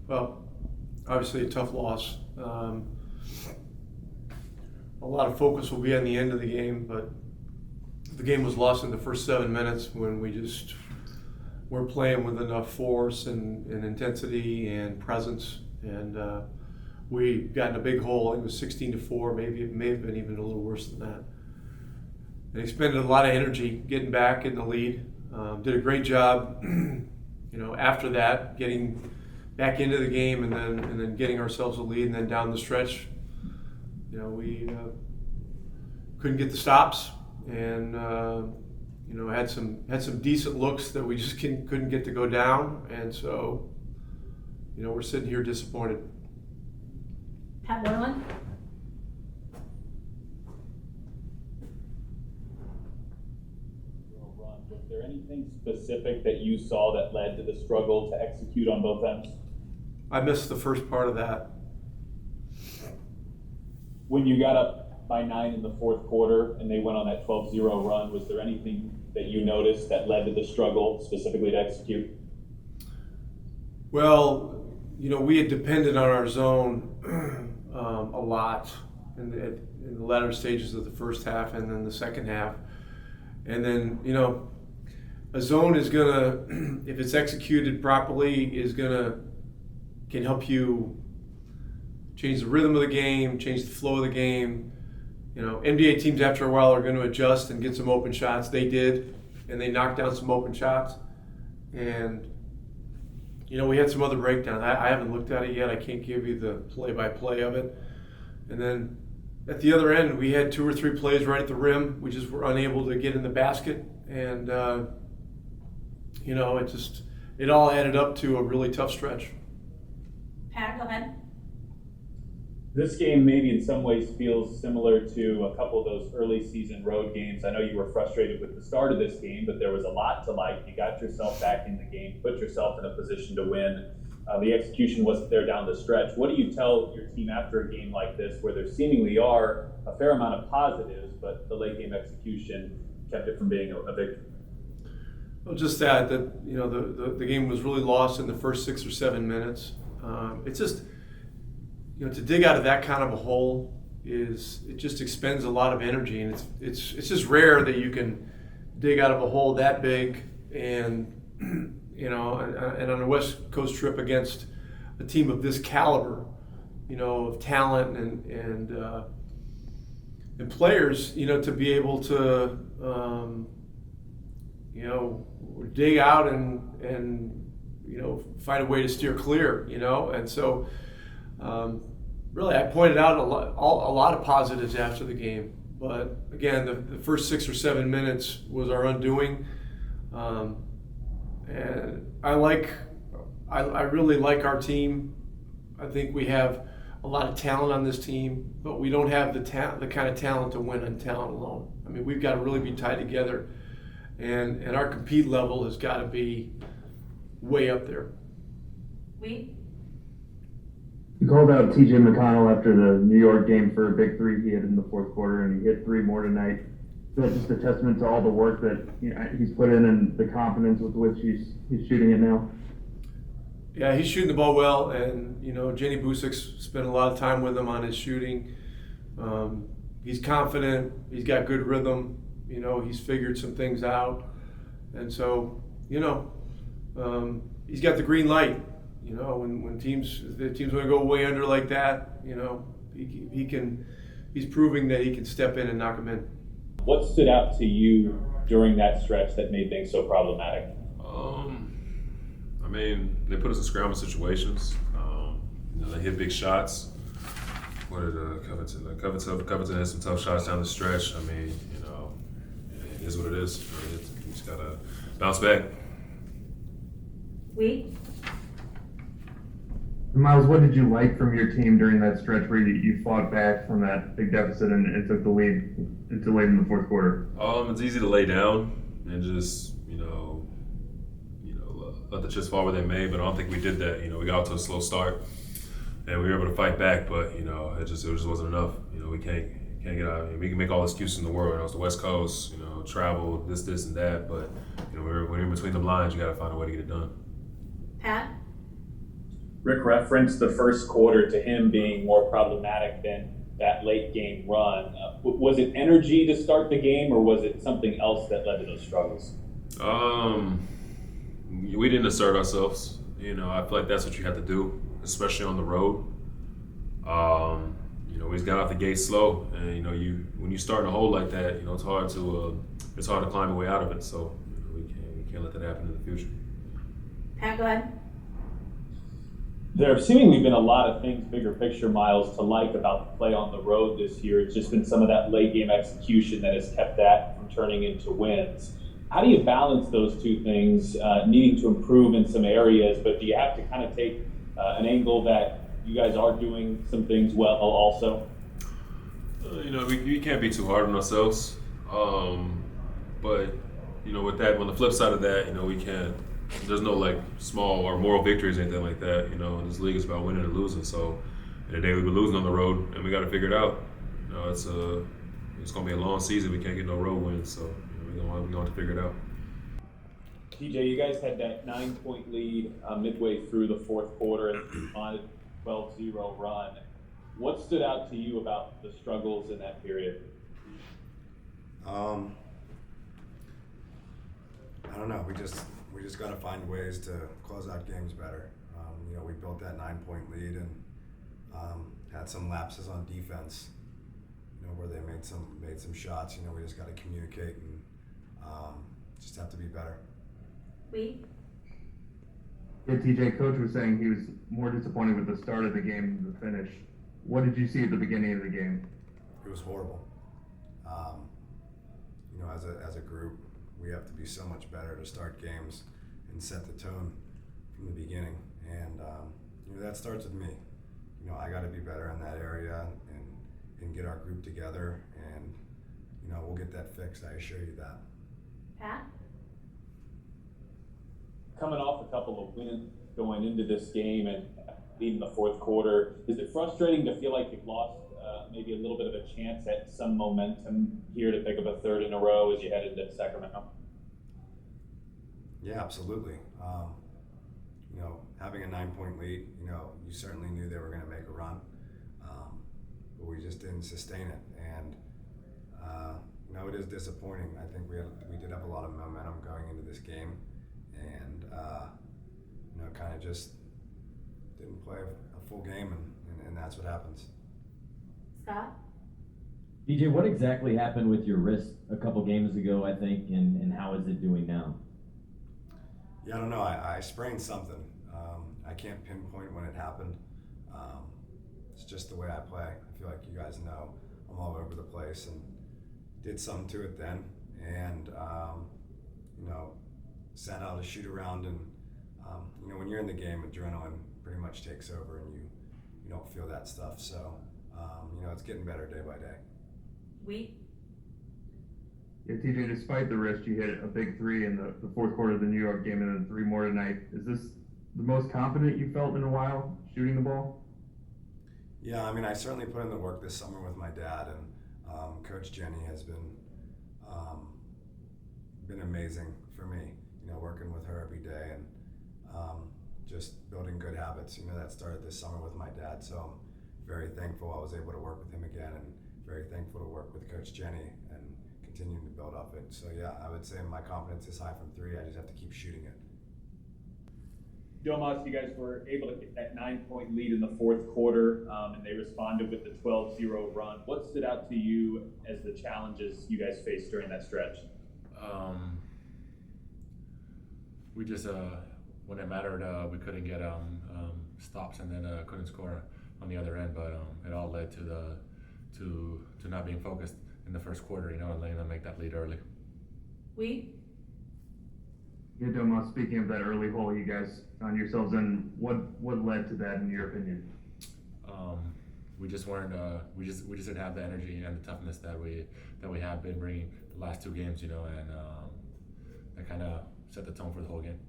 Well, obviously a tough loss. A lot of focus will be on the end of the game, but the game was lost in the first 7 minutes when we just weren't playing with enough force and intensity and presence. And we got in a big hole. It was 16-4. Maybe it may have been even a little worse than that. They expended a lot of energy getting back in the lead. Did a great job, after that, getting back into the game and then getting ourselves a lead, and then down the stretch, we couldn't get the stops, and had some decent looks that we just couldn't get to go down, and so we're sitting here disappointed. Pat Moreland? Was there anything specific that you saw that led to the struggle to execute on both ends? I missed the first part of that. When you got up by 9 in the fourth quarter and they went on that 12-0 run, was there anything that you noticed that led to the struggle specifically to execute? Well, we had depended on our zone a lot in the latter stages of the first half and then the second half. And then, a zone is gonna, if it's executed properly, can help you change the rhythm of the game, change the flow of the game. NBA teams after a while are going to adjust and get some open shots. They did, and they knocked down some open shots. And we had some other breakdowns. I haven't looked at it yet. I can't give you the play-by-play of it. And then at the other end, we had 2 or 3 plays right at the rim. We just were unable to get in the basket, and it all added up to a really tough stretch. Pat, go ahead. This game maybe in some ways feels similar to a couple of those early season road games. I know you were frustrated with the start of this game, but there was a lot to like. You got yourself back in the game, put yourself in a position to win. The execution wasn't there down the stretch. What do you tell your team after a game like this where there seemingly are a fair amount of positives, but the late game execution kept it from being a victory? Well, just that the game was really lost in the first 6 or 7 minutes. It's just, to dig out of that kind of a hole it just expends a lot of energy, and it's just rare that you can dig out of a hole that big and and on a West Coast trip against a team of this caliber, of talent and players, to be able to dig out and find a way to steer clear, and so really I pointed out a lot of positives after the game, but again the first 6 or 7 minutes was our undoing, and I really like our team. I think we have a lot of talent on this team, but we don't have the kind of talent to win on talent alone. I mean, we've got to really be tied together, and our compete level has got to be way up there. You called out T.J. McConnell after the New York game for a big 3 he hit in the fourth quarter, and he hit 3 more tonight. Is that just a testament to all the work that he's put in and the confidence with which he's shooting it now? Yeah, he's shooting the ball well, and Jenny Busic's spent a lot of time with him on his shooting. He's confident. He's got good rhythm. He's figured some things out, and so he's got the green light. When teams want to go way under like that, he's proving that he can step in and knock them in. What stood out to you during that stretch that made things so problematic? They put us in scramble situations. They hit big shots. What did Covington? Covington had some tough shots down the stretch. It is what it is. You just gotta bounce back. Myles, what did you like from your team during that stretch where you fought back from that big deficit and took the lead until late in the fourth quarter? It's easy to lay down and just let the chips fall where they may, but I don't think we did that. We got off to a slow start and we were able to fight back, but it just wasn't enough. We can't get out. We can make all the excuses in the world. It's the West Coast, travel, this and that, but when you're in between the lines, you got to find a way to get it done. Pat? Rick referenced the first quarter to him being more problematic than that late game run. Was it energy to start the game, or was it something else that led to those struggles? We didn't assert ourselves. I feel like that's what you have to do, especially on the road. We just got off the gate slow, and when you start in a hole like that, it's hard to climb your way out of it. So we can't let that happen in the future. Pat, go ahead. There have seemingly been a lot of things, bigger picture, Myles, to like about the play on the road this year. It's just been some of that late game execution that has kept that from turning into wins. How do you balance those two things, needing to improve in some areas, but do you have to kind of take an angle that you guys are doing some things well also? We can't be too hard on ourselves. But with that, on the flip side of that, we can't. There's no small or moral victories or anything like that. In this league, it's about winning or losing. So, in the day we've been losing on the road, and we got to figure it out. It's going to be a long season. We can't get no road wins, so we're going to have to figure it out. TJ, you guys had that 9-point lead midway through the fourth quarter and on a 12-0 run. What stood out to you about the struggles in that period? I don't know. We just got to find ways to close out games better. We built that 9-point lead and had some lapses on defense. Where they made some shots. We just got to communicate and just have to be better. Lee? Yeah, TJ, coach was saying he was more disappointed with the start of the game than the finish. What did you see at the beginning of the game? It was horrible. As a group, we have to be so much better to start games and set the tone from the beginning. And that starts with me. I got to be better in that area and get our group together, and we'll get that fixed. I assure you that. Pat? Coming off a couple of wins going into this game and leading the fourth quarter, is it frustrating to feel like you've lost maybe a little bit of a chance at some momentum here to pick up a third in a row as you head into Sacramento? Yeah, absolutely. Having a 9-point lead, you certainly knew they were going to make a run, but we just didn't sustain it. And it is disappointing. I think we did have a lot of momentum going into this game, and kind of just didn't play a full game, and that's what happens. Scott? DJ, what exactly happened with your wrist a couple games ago, I think, and how is it doing now? Yeah, I don't know. I sprained something. I can't pinpoint when it happened. It's just the way I play. I feel like you guys know I'm all over the place, and did something to it then, and sent out a shoot around, and when you're in the game, adrenaline pretty much takes over, and you don't feel that stuff. So it's getting better day by day. Wheat? Yeah, TJ, despite the wrist, you hit a big three in the fourth quarter of the New York game and then 3 more tonight. Is this the most confident you felt in a while shooting the ball? Yeah, I certainly put in the work this summer with my dad, and Coach Jenny has been amazing for me, working with her every day and just building good habits. That started this summer with my dad, so I'm very thankful I was able to work with him again, and very thankful to work with Coach Jenny and continuing to build up it. So yeah, I would say my confidence is high from 3. I just have to keep shooting it. Domas, you guys were able to get that 9-point lead in the fourth quarter, and they responded with the 12-0 run. What stood out to you as the challenges you guys faced during that stretch? We just, when it mattered, we couldn't get stops, and then couldn't score on the other end. But it all led to not being focused in the first quarter, and letting them make that lead early. Wheat? Yeah, Domas, speaking of that early hole you guys found yourselves in, what led to that in your opinion? We just weren't. We just didn't have the energy and the toughness that we have been bringing the last 2 games, and that kind of set the tone for the whole game.